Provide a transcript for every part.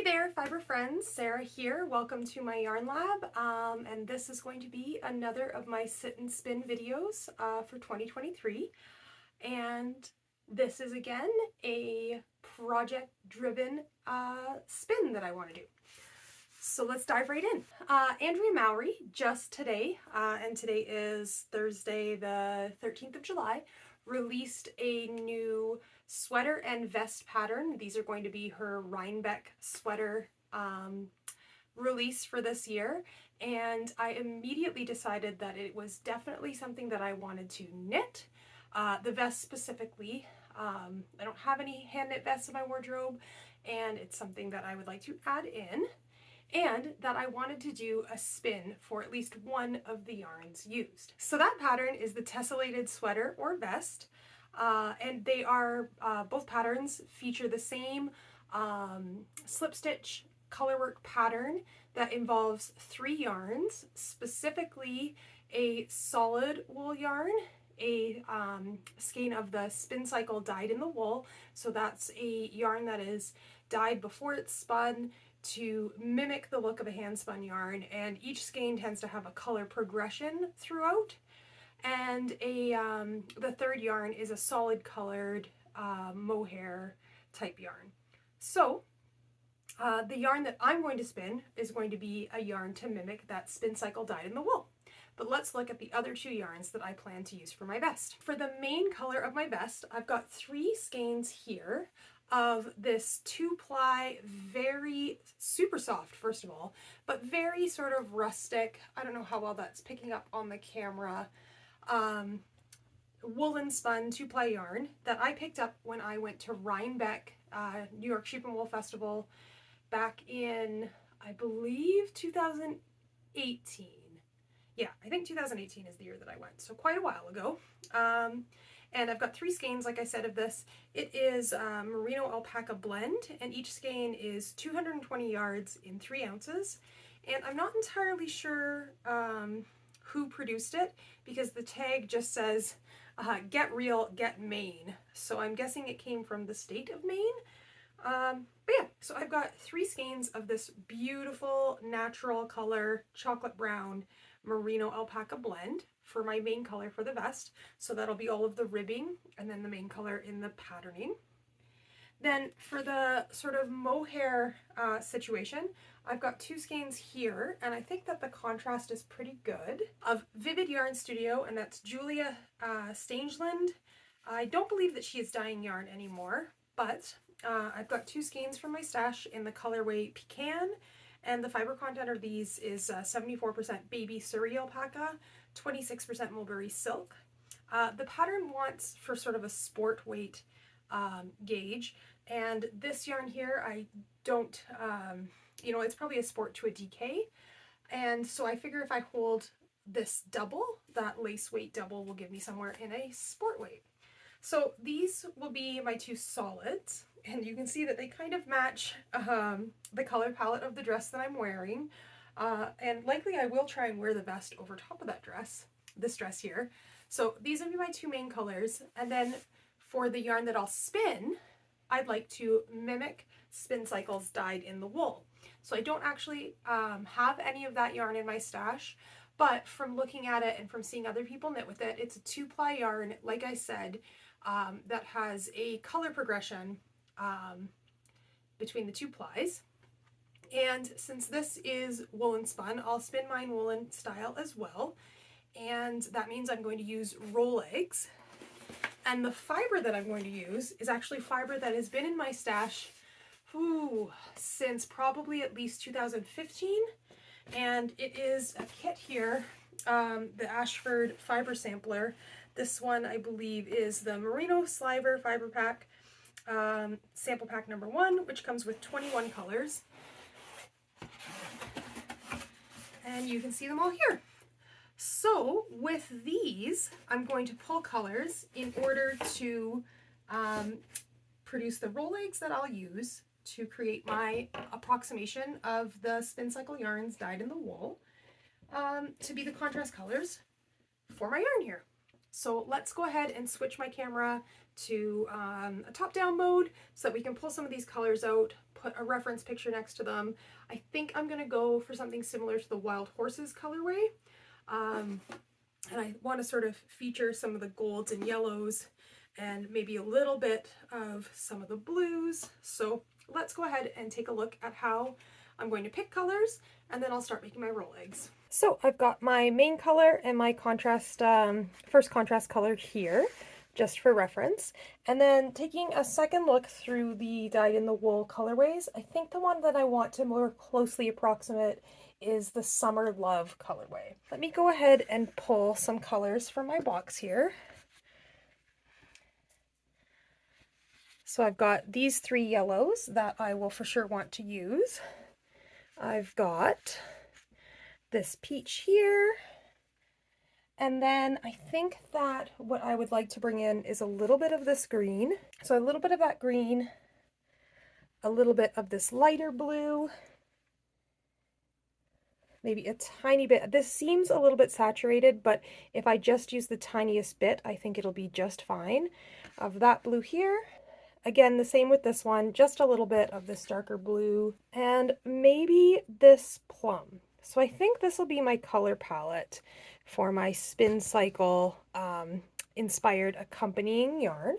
Hey there, fiber friends, Sarah here. Welcome to my yarn lab, and this is going to be another of my sit and spin videos for 2023. And this is again a project-driven spin that I want to do. So let's dive right in. Andrea Mowry just today, and today is Thursday the 13th of July, released a new sweater and vest pattern. These are going to be her Rhinebeck sweater release for this year, and I immediately decided that it was definitely something that I wanted to knit. The vest specifically, I don't have any hand knit vests in my wardrobe, and it's something that I would like to add in, and that I wanted to do a spin for at least one of the yarns used. So that pattern is the Tessellated sweater or vest, and they are, both patterns feature the same slip stitch colorwork pattern that involves 3 yarns, specifically a solid wool yarn, a skein of the Spincycle dyed in the wool, so that's a yarn that is dyed before it's spun to mimic the look of a hand spun yarn, and each skein tends to have a color progression throughout. And the third yarn is a solid colored mohair type yarn. So the yarn that I'm going to spin is going to be a yarn to mimic that Spincycle dyed in the wool. But let's look at the other 2 yarns that I plan to use for my vest. For the main color of my vest, I've got 3 skeins here of this 2-ply, very super soft, first of all, but very sort of rustic, I don't know how well that's picking up on the camera, woolen spun 2-ply yarn that I picked up when I went to Rhinebeck, New York Sheep and Wool Festival back in, I believe, 2018. Yeah, I think 2018 is the year that I went, so quite a while ago. And I've got 3 skeins, like I said, of this. It is merino alpaca blend, and each skein is 220 yards in 3 ounces. And I'm not entirely sure who produced it, because the tag just says, get real, get Maine. So I'm guessing it came from the state of Maine. But yeah, so I've got 3 skeins of this beautiful natural color chocolate brown merino alpaca blend for my main color for the vest. So that'll be all of the ribbing and then the main color in the patterning. Then for the sort of mohair situation, I've got 2 skeins here, and I think that the contrast is pretty good, of Vivid Yarn Studio, and that's Julia Stangeland. I don't believe that she is dyeing yarn anymore, but I've got 2 skeins from my stash in the colorway Pecan, and the fiber content of these is 74% baby Surrey alpaca, 26% mulberry silk. The pattern wants for sort of a sport weight gauge, and this yarn here, I don't, you know, it's probably a sport to a DK, and so I figure if I hold this double, that lace weight double will give me somewhere in a sport weight. So these will be my 2 solids, and you can see that they kind of match the color palette of the dress that I'm wearing, and likely I will try and wear the vest over top of that dress, this dress here. So these will be my 2 main colors, and then for the yarn that I'll spin, I'd like to mimic Spincycle's dyed in the wool. So I don't actually have any of that yarn in my stash, but from looking at it and from seeing other people knit with it, it's a 2-ply yarn, like I said, that has a color progression between the 2 plies. And since this is woolen spun, I'll spin mine woolen style as well, and that means I'm going to use Rolex. And the fiber that I'm going to use is actually fiber that has been in my stash since probably at least 2015, and it is a kit here, the Ashford Fiber Sampler. This one, I believe, is the Merino Sliver Fiber Pack, sample pack number 1, which comes with 21 colors. And you can see them all here. So with these, I'm going to pull colors in order to produce the Rolex that I'll use to create my approximation of the Spincycle yarns dyed in the wool, to be the contrast colors for my yarn here. So let's go ahead and switch my camera to a top-down mode so that we can pull some of these colors out, put a reference picture next to them. I think I'm gonna go for something similar to the Wild Horses colorway. And I want to sort of feature some of the golds and yellows and maybe a little bit of some of the blues. So let's go ahead and take a look at how I'm going to pick colors, and then I'll start making my roll eggs. So I've got my main color and my contrast, first contrast color here, just for reference. And then taking a second look through the dyed in the wool colorways, I think the one that I want to more closely approximate is the Summer Love colorway. Let me go ahead and pull some colors from my box here. So I've got these 3 yellows that I will for sure want to use. I've got this peach here. And then I think that what I would like to bring in is a little bit of this green. So a little bit of that green, a little bit of this lighter blue, maybe a tiny bit. This seems a little bit saturated, but if I just use the tiniest bit, I think it'll be just fine. Of that blue here. Again, the same with this one, just a little bit of this darker blue, and maybe this plum. So I think this will be my color palette for my Spincycle inspired accompanying yarn.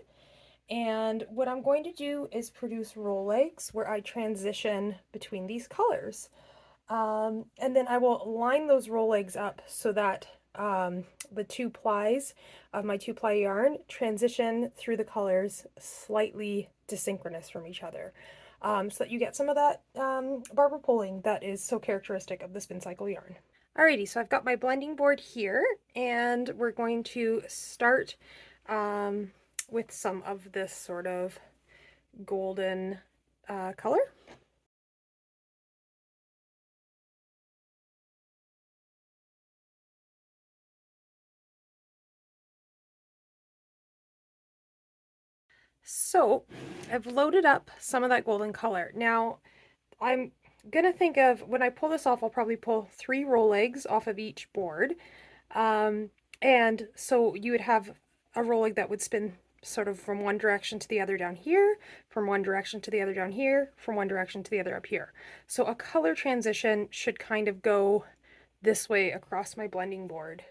And what I'm going to do is produce roll eggs where I transition between these colors. And then I will line those roll eggs up so that the 2 plies of my 2-ply yarn transition through the colors slightly desynchronous from each other, so that you get some of that barber pulling that is so characteristic of the Spincycle yarn. Alrighty, so I've got my blending board here, and we're going to start with some of this sort of golden color. So I've loaded up some of that golden color. Now I'm gonna think of, when I pull this off, I'll probably pull 3 roll eggs off of each board. And so you would have a roll egg that would spin sort of from one direction to the other down here, from one direction to the other down here, from one direction to the other up here. So a color transition should kind of go this way across my blending board.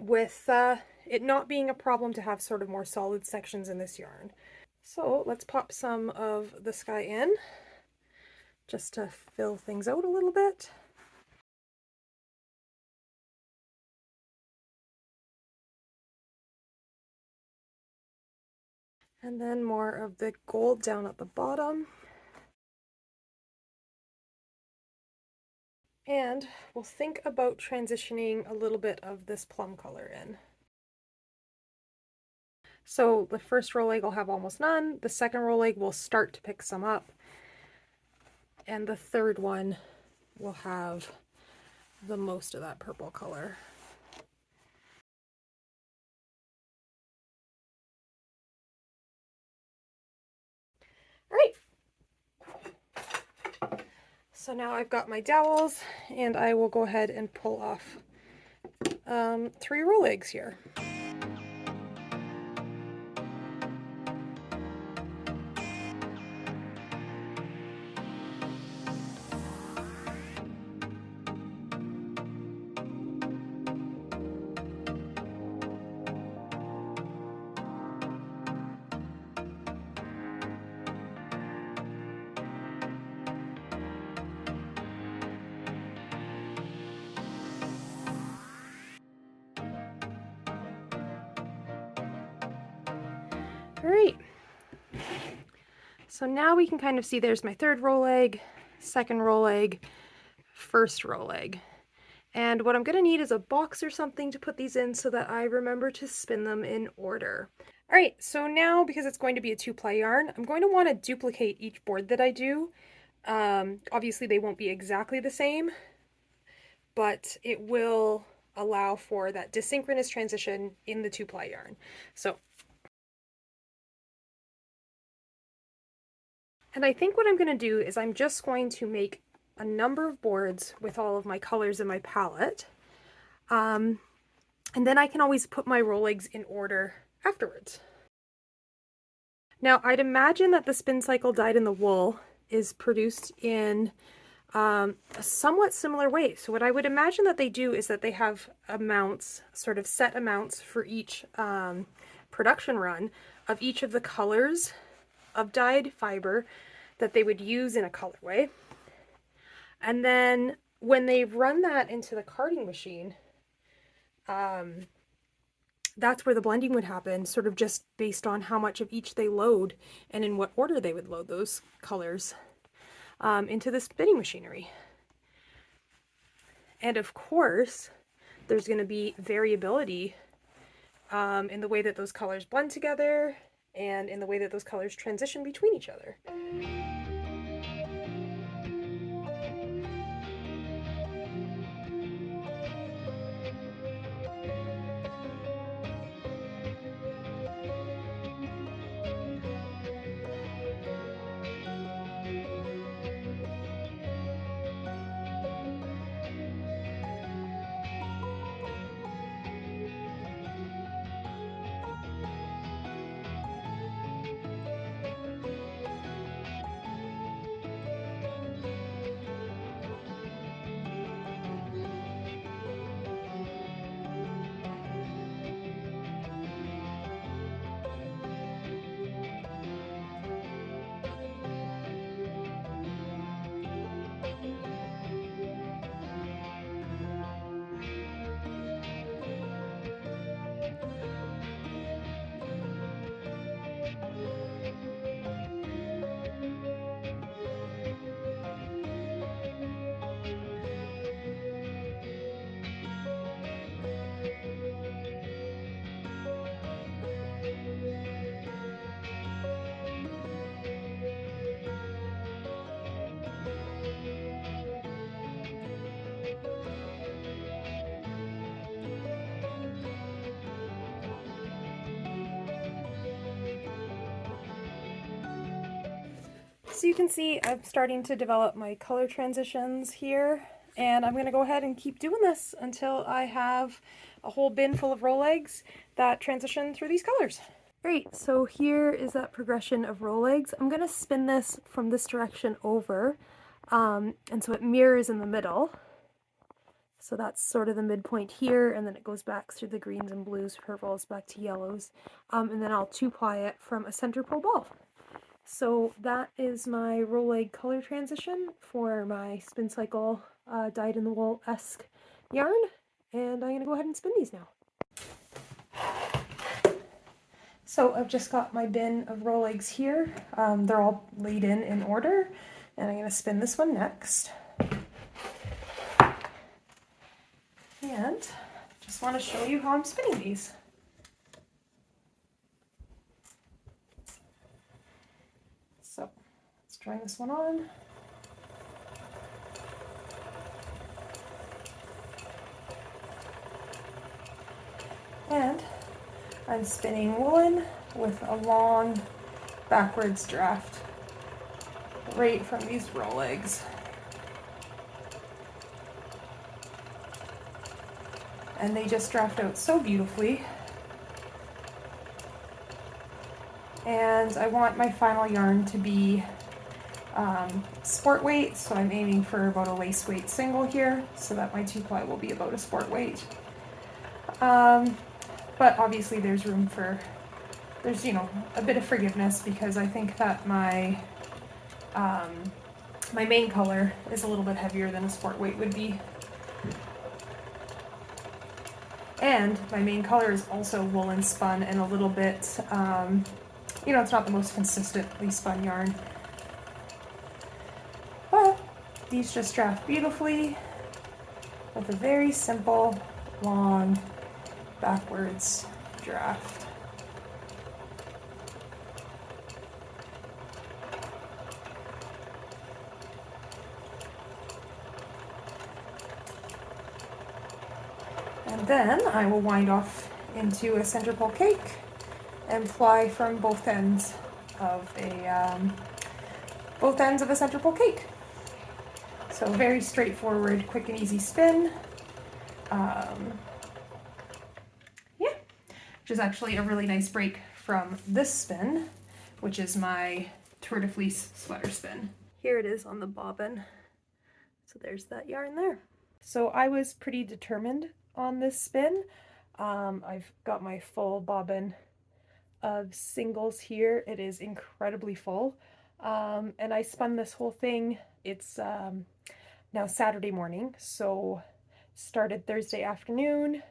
With it not being a problem to have sort of more solid sections in this yarn. So let's pop some of the sky in, just to fill things out a little bit. And then more of the gold down at the bottom. And we'll think about transitioning a little bit of this plum color in. So the first roll egg will have almost none, the second roll egg will start to pick some up, and the third one will have the most of that purple color. All right. So now I've got my dowels, and I will go ahead and pull off 3 roll eggs here. All right, so now we can kind of see there's my third roll egg, second roll egg, first roll egg. And what I'm going to need is a box or something to put these in so that I remember to spin them in order. All right, so now because it's going to be a 2-ply yarn, I'm going to want to duplicate each board that I do. Obviously they won't be exactly the same, but it will allow for that desynchronous transition in the 2-ply yarn. And I think what I'm going to do is I'm just going to make a number of boards with all of my colors in my palette. And then I can always put my roll eggs in order afterwards. Now, I'd imagine that the Spincycle dyed in the wool is produced in a somewhat similar way. So what I would imagine that they do is that they have amounts, sort of set amounts for each production run of each of the colors of dyed fiber that they would use in a colorway. And then when they run that into the carding machine, that's where the blending would happen, sort of just based on how much of each they load and in what order they would load those colors into the spinning machinery. And of course, there's going to be variability in the way that those colors blend together and in the way that those colors transition between each other. So you can see I'm starting to develop my color transitions here, and I'm going to go ahead and keep doing this until I have a whole bin full of roll eggs that transition through these colors. Great, so here is that progression of roll eggs. I'm going to spin this from this direction over, and so it mirrors in the middle. So that's sort of the midpoint here, and then it goes back through the greens and blues, purples, back to yellows, and then I'll two-ply it from a center pole ball. So that is my roll egg color transition for my Spincycle dyed in the wool-esque yarn, and I'm going to go ahead and spin these now. So I've just got my bin of roll eggs here. They're all laid in order, and I'm going to spin this one next. And just want to show you how I'm spinning these. So let's try this one on. And I'm spinning woolen with a long backwards draft right from these roll eggs. And they just draft out so beautifully. And I want my final yarn to be sport weight, so I'm aiming for about a lace weight single here, so that my two-ply will be about a sport weight. But obviously there's room for, there's, you know, a bit of forgiveness, because I think that my my main color is a little bit heavier than a sport weight would be. And my main color is also woolen spun and a little bit, you know, it's not the most consistently spun yarn. But these just draft beautifully with a very simple, long, backwards draft. And then I will wind off into a center pole cake and ply from both ends of a center pole cake. So very straightforward, quick and easy spin. Yeah, which is actually a really nice break from this spin, which is my Tour de Fleece sweater spin. Here it is on the bobbin. So there's that yarn there. So I was pretty determined on this spin. I've got my full bobbin of singles here. It is incredibly full. And I spun this whole thing. It's now Saturday morning, so started Thursday afternoon.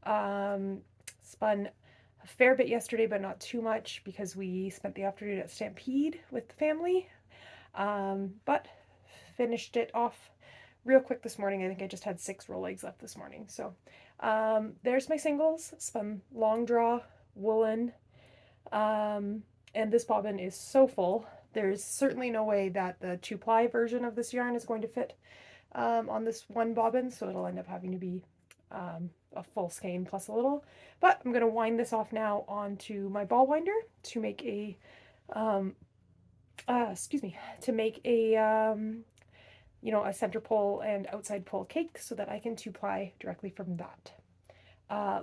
Spun a fair bit yesterday, but not too much because we spent the afternoon at Stampede with the family. But finished it off real quick this morning. I think I just had 6 roll legs left this morning. So there's my singles, spun long draw, woolen, and this bobbin is so full. There's certainly no way that the 2-ply version of this yarn is going to fit on this one bobbin, so it'll end up having to be a full skein plus a little. But I'm going to wind this off now onto my ball winder to make a you know, a center pole and outside pole cake so that I can 2-ply directly from that.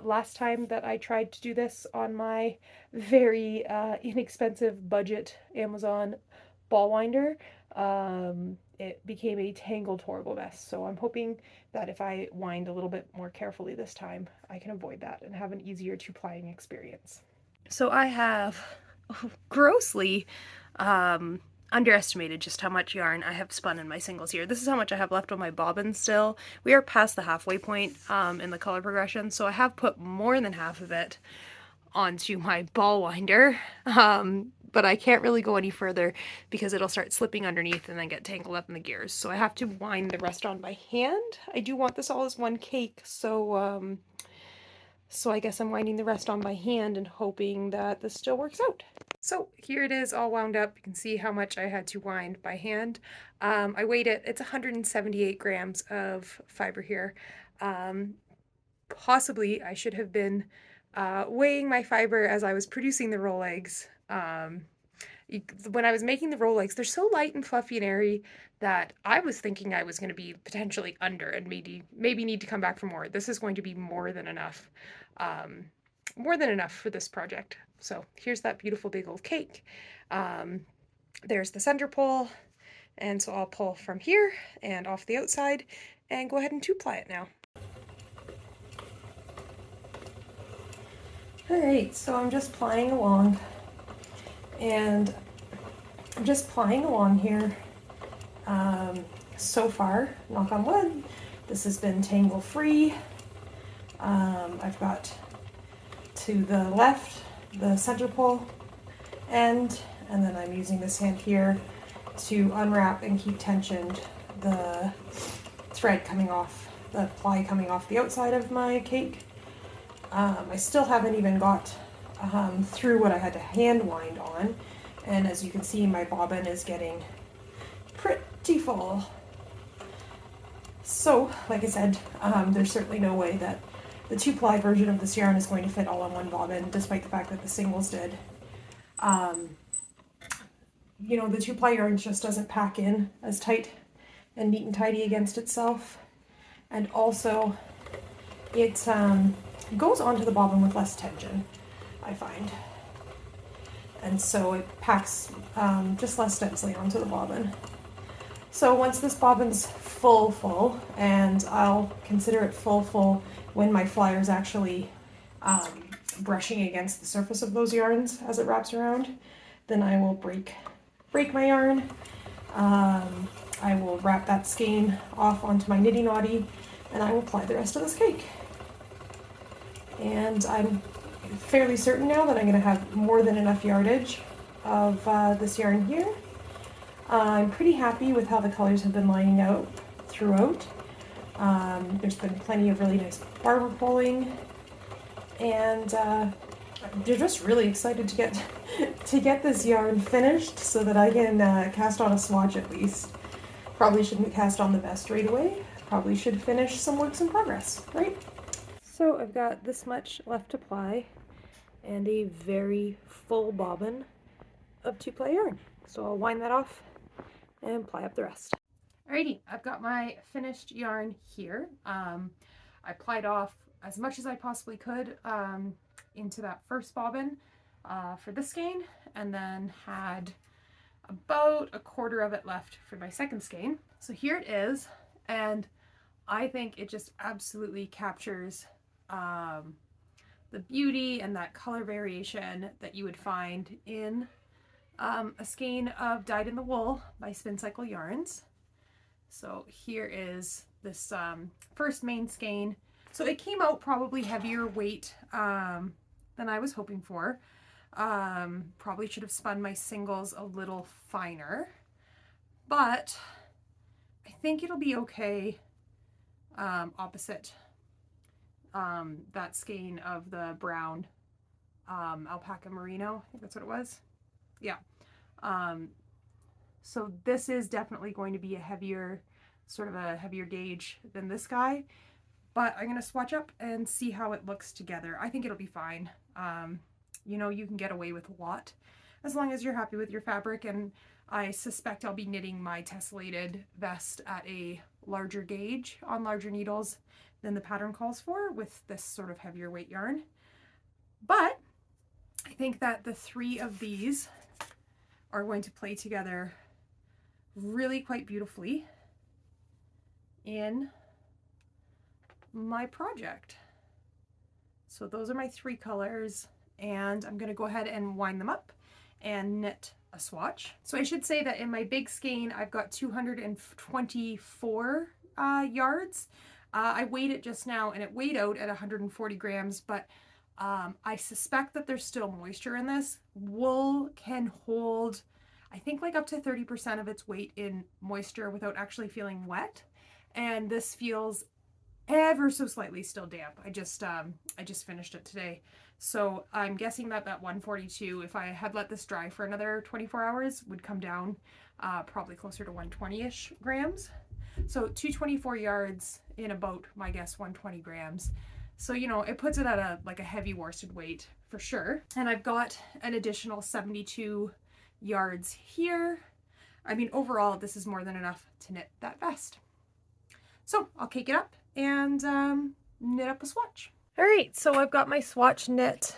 Last time that I tried to do this on my very inexpensive budget Amazon ball winder, it became a tangled, horrible mess. So I'm hoping that if I wind a little bit more carefully this time, I can avoid that and have an easier 2-plying experience. So I have grossly underestimated just how much yarn I have spun in my singles here. This is how much I have left on my bobbin still. We are past the halfway point in the color progression, so I have put more than half of it onto my ball winder, but I can't really go any further because it'll start slipping underneath and then get tangled up in the gears. So I have to wind the rest on by hand. I do want this all as one cake, so I guess I'm winding the rest on by hand and hoping that this still works out. So here it is all wound up. You can see how much I had to wind by hand. I weighed it. It's 178 grams of fiber here. Possibly I should have been weighing my fiber as I was producing the roll legs. When I was making the roll legs, they're so light and fluffy and airy that I was thinking I was going to be potentially under and maybe need to come back for more. This is going to be more than enough. More than enough for this project. So here's that beautiful big old cake. There's the center pole, and so I'll pull from here and off the outside and go ahead and 2-ply it now. Alright, so I'm just plying along, and I'm just plying along here. So far, knock on wood, this has been tangle free. I've got to the left the center pole end, and then I'm using this hand here to unwrap and keep tensioned the thread coming off, the ply coming off the outside of my cake. I still haven't even got through what I had to hand wind on, and as you can see, my bobbin is getting pretty full. So, like I said, there's certainly no way that the 2-ply version of this yarn is going to fit all on one bobbin, despite the fact that the singles did. You know, the 2-ply yarn just doesn't pack in as tight and neat and tidy against itself. And also, it goes onto the bobbin with less tension, I find. And so it packs just less densely onto the bobbin. So once this bobbin's full, and I'll consider it full when my flyer's actually brushing against the surface of those yarns as it wraps around, then I will break my yarn. I will wrap that skein off onto my niddy noddy, and I will ply the rest of this cake. And I'm fairly certain now that I'm going to have more than enough yardage of this yarn here. I'm pretty happy with how the colors have been lining out throughout. There's been plenty of really nice barber pulling, and they're just really excited to get this yarn finished so that I can cast on a swatch at least. Probably shouldn't cast on the vest right away. Probably should finish some works in progress, right? So I've got this much left to ply and a very full bobbin of 2-ply yarn. So I'll wind that off and ply up the rest. Alrighty, I've got my finished yarn here. I plied off as much as I possibly could into that first bobbin for this skein, and then had about a quarter of it left for my second skein. So here it is, and I think it just absolutely captures the beauty and that color variation that you would find in a skein of Dyed in the Wool by Spincycle yarns. So here is this first main skein. So it came out probably heavier weight than I was hoping for. Probably should have spun my singles a little finer, but I think it'll be okay opposite that skein of the brown alpaca merino. I think that's what it was. Yeah. So this is definitely going to be a heavier, sort of a heavier gauge than this guy, but I'm going to swatch up and see how it looks together. I think it'll be fine. You know, you can get away with a lot as long as you're happy with your fabric, and I suspect I'll be knitting my tessellated vest at a larger gauge on larger needles than the pattern calls for with this sort of heavier weight yarn. But I think that the three of these are going to play together really quite beautifully in my project. So those are my three colors, and I'm going to go ahead and wind them up and knit a swatch. So I should say that in my big skein I've got 224 yards. I weighed it just now and it weighed out at 140 grams, but I suspect that there's still moisture in this. Wool can hold, I think, like up to 30% of its weight in moisture without actually feeling wet, and this feels ever so slightly still damp. I just finished it today, so I'm guessing that that 142, if I had let this dry for another 24 hours, would come down probably closer to 120-ish grams. So 224 yards in about, my guess, 120 grams. So, you know, it puts it at a heavy worsted weight for sure. And I've got an additional 72 yards here. I mean, overall, this is more than enough to knit that vest. So I'll cake it up and knit up a swatch. All right, so I've got my swatch knit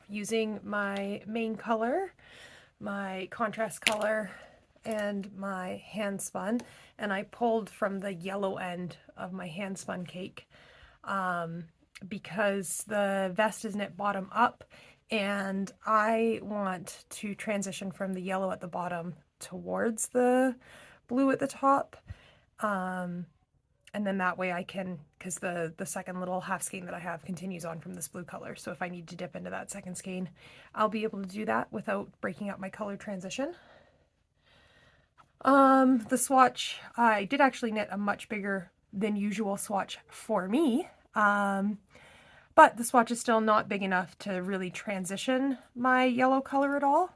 using my main color, my contrast color, and my hand spun, and I pulled from the yellow end of my hand spun cake because the vest is knit bottom up, and I want to transition from the yellow at the bottom towards the blue at the top, and then that way I can, because the second little half skein that I have continues on from this blue color, so if I need to dip into that second skein, I'll be able to do that without breaking up my color transition. The swatch, I did actually knit a much bigger than usual swatch for me, but the swatch is still not big enough to really transition my yellow color at all.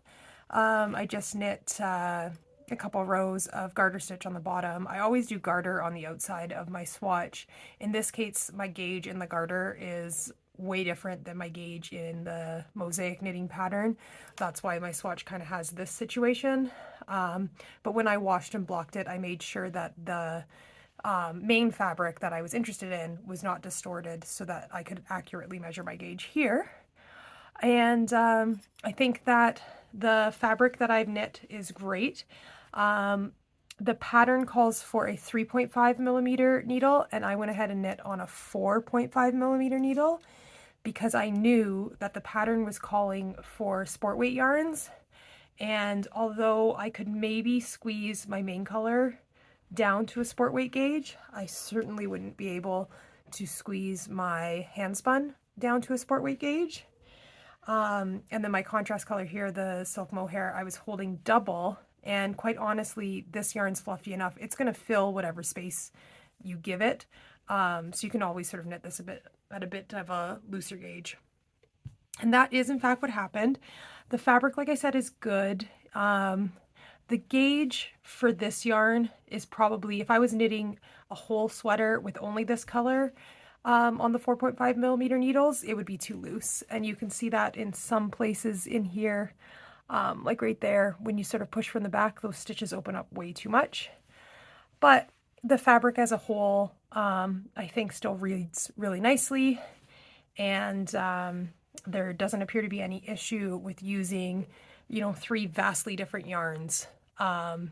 I just knit a couple rows of garter stitch on the bottom. I always do garter on the outside of my swatch. In this case, my gauge in the garter is way different than my gauge in the mosaic knitting pattern. That's why my swatch kind of has this situation. But when I washed and blocked it, I made sure that the main fabric that I was interested in was not distorted so that I could accurately measure my gauge here. And I think that the fabric that I've knit is great. The pattern calls for a 3.5 millimeter needle, and I went ahead and knit on a 4.5 millimeter needle because I knew that the pattern was calling for sport weight yarns. And although I could maybe squeeze my main color down to a sport weight gauge, I certainly wouldn't be able to squeeze my hand spun down to a sport weight gauge. And then my contrast color here, the silk mohair, I was holding double, and quite honestly, this yarn's fluffy enough. It's going to fill whatever space you give it. So you can always sort of knit this at a bit of a looser gauge. And that is in fact what happened. The fabric, like I said, is good. The gauge for this yarn is probably, if I was knitting a whole sweater with only this color, on the 4.5 millimeter needles, it would be too loose. And you can see that in some places in here, like right there, when you sort of push from the back, those stitches open up way too much. But the fabric as a whole, I think still reads really nicely. and there doesn't appear to be any issue with using, you know, 3 vastly different yarns to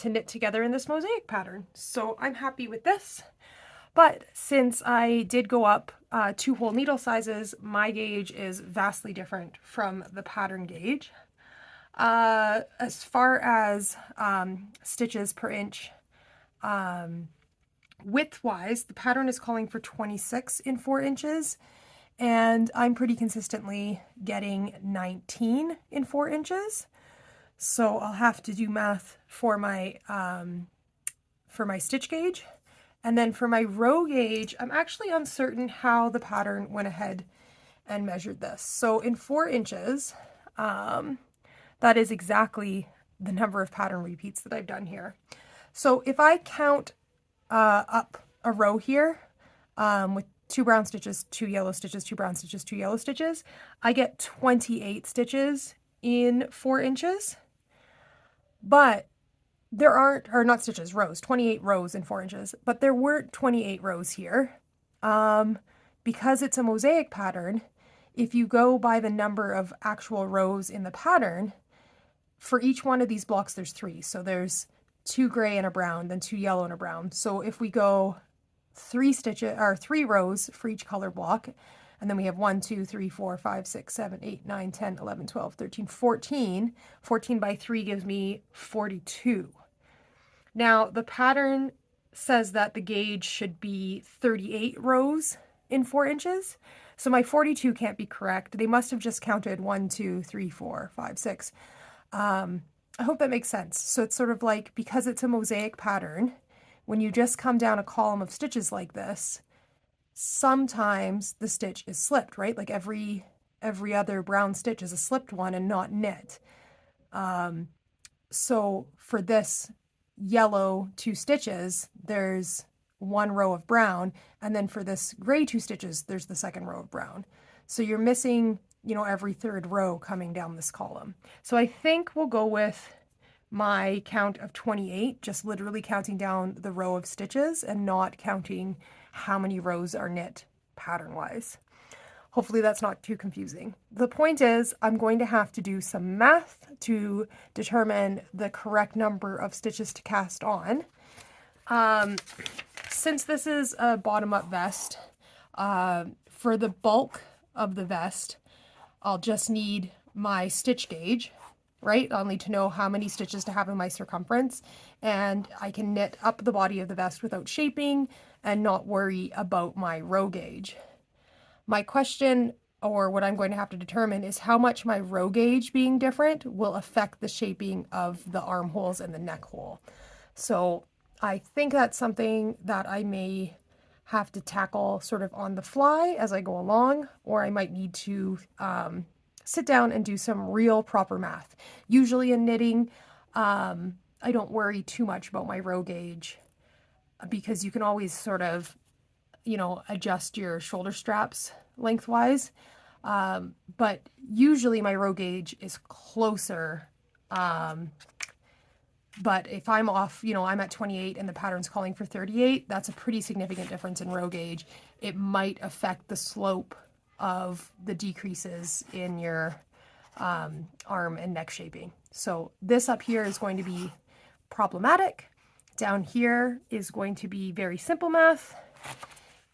knit together in this mosaic pattern. So I'm happy with this. But since I did go up 2 whole needle sizes, my gauge is vastly different from the pattern gauge. As far as stitches per inch, width-wise, the pattern is calling for 26 in 4 inches, and I'm pretty consistently getting 19 in 4 inches. So I'll have to do math for my stitch gauge. And then for my row gauge, I'm actually uncertain how the pattern went ahead and measured this. So in 4 inches, that is exactly the number of pattern repeats that I've done here. So if I count up a row here with 2 brown stitches, 2 yellow stitches, 2 brown stitches, 2 yellow stitches, I get 28 stitches in 4 inches. But there aren't, or not stitches, rows, 28 rows in 4 inches, but there weren't 28 rows here. Because it's a mosaic pattern, if you go by the number of actual rows in the pattern, for each one of these blocks there's 3. So there's 2 gray and a brown, then 2 yellow and a brown. So if we go 3 stitches, or 3 rows for each color block, and then we have 1, 2, 3, 4, 5, 6, 7, 8, 9, 10, 11, 12, 13, 14. 14 by 3 gives me 42. Now, the pattern says that the gauge should be 38 rows in 4 inches. So my 42 can't be correct. They must have just counted 1, 2, 3, 4, 5, 6. I hope that makes sense. So it's sort of like, because it's a mosaic pattern, when you just come down a column of stitches like this, sometimes the stitch is slipped, right? Like every other brown stitch is a slipped one and not knit. So for this yellow 2 stitches, there's 1 row of brown, and then for this gray 2 stitches, there's the 2nd row of brown. So you're missing, you know, every 3rd row coming down this column. So I think we'll go with my count of 28, just literally counting down the row of stitches and not counting how many rows are knit pattern-wise. Hopefully that's not too confusing. The point is, I'm going to have to do some math to determine the correct number of stitches to cast on. Since this is a bottom-up vest, for the bulk of the vest, I'll just need my stitch gauge, right? I'll need to know how many stitches to have in my circumference, and I can knit up the body of the vest without shaping and not worry about my row gauge. My question, or what I'm going to have to determine, is how much my row gauge being different will affect the shaping of the armholes and the neck hole. So I think that's something that I may have to tackle sort of on the fly as I go along, or I might need to sit down and do some real proper math. Usually in knitting, I don't worry too much about my row gauge because you can always sort of, you know, adjust your shoulder straps lengthwise. But usually my row gauge is closer. But if I'm off, you know, I'm at 28 and the pattern's calling for 38, that's a pretty significant difference in row gauge. It might affect the slope of the decreases in your arm and neck shaping. So this up here is going to be problematic. Down here is going to be very simple math.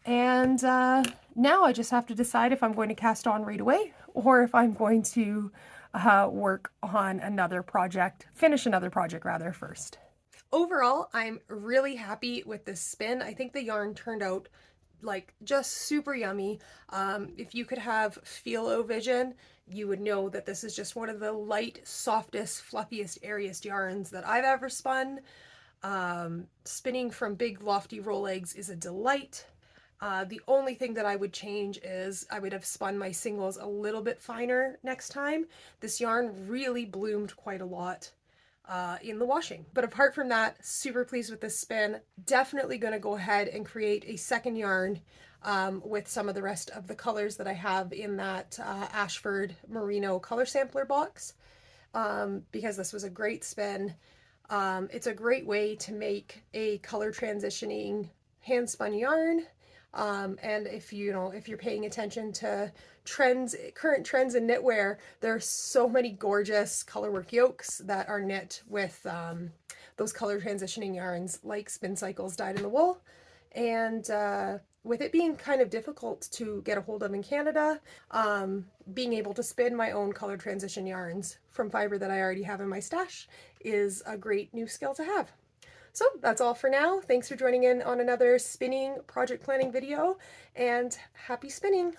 And now I just have to decide if I'm going to cast on right away or if I'm going to work on another project, finish another project rather first. Overall, I'm really happy with this spin. I think the yarn turned out like just super yummy. If you could have phyllo vision, you would know that this is just one of the light, softest, fluffiest, airiest yarns that I've ever spun. Spinning from big lofty roll eggs is a delight. The only thing that I would change is I would have spun my singles a little bit finer next time. This yarn really bloomed quite a lot in the washing. But apart from that, super pleased with this spin. Definitely going to go ahead and create a second yarn with some of the rest of the colors that I have in that Ashford Merino color sampler box because this was a great spin. It's a great way to make a color transitioning hand spun yarn. And if if you're paying attention to current trends in knitwear, there are so many gorgeous colorwork yokes that are knit with those color transitioning yarns like Spincycle's dyed in the wool. And with it being kind of difficult to get a hold of in Canada, being able to spin my own color transition yarns from fiber that I already have in my stash is a great new skill to have. So that's all for now. Thanks for joining in on another spinning project planning video, and happy spinning!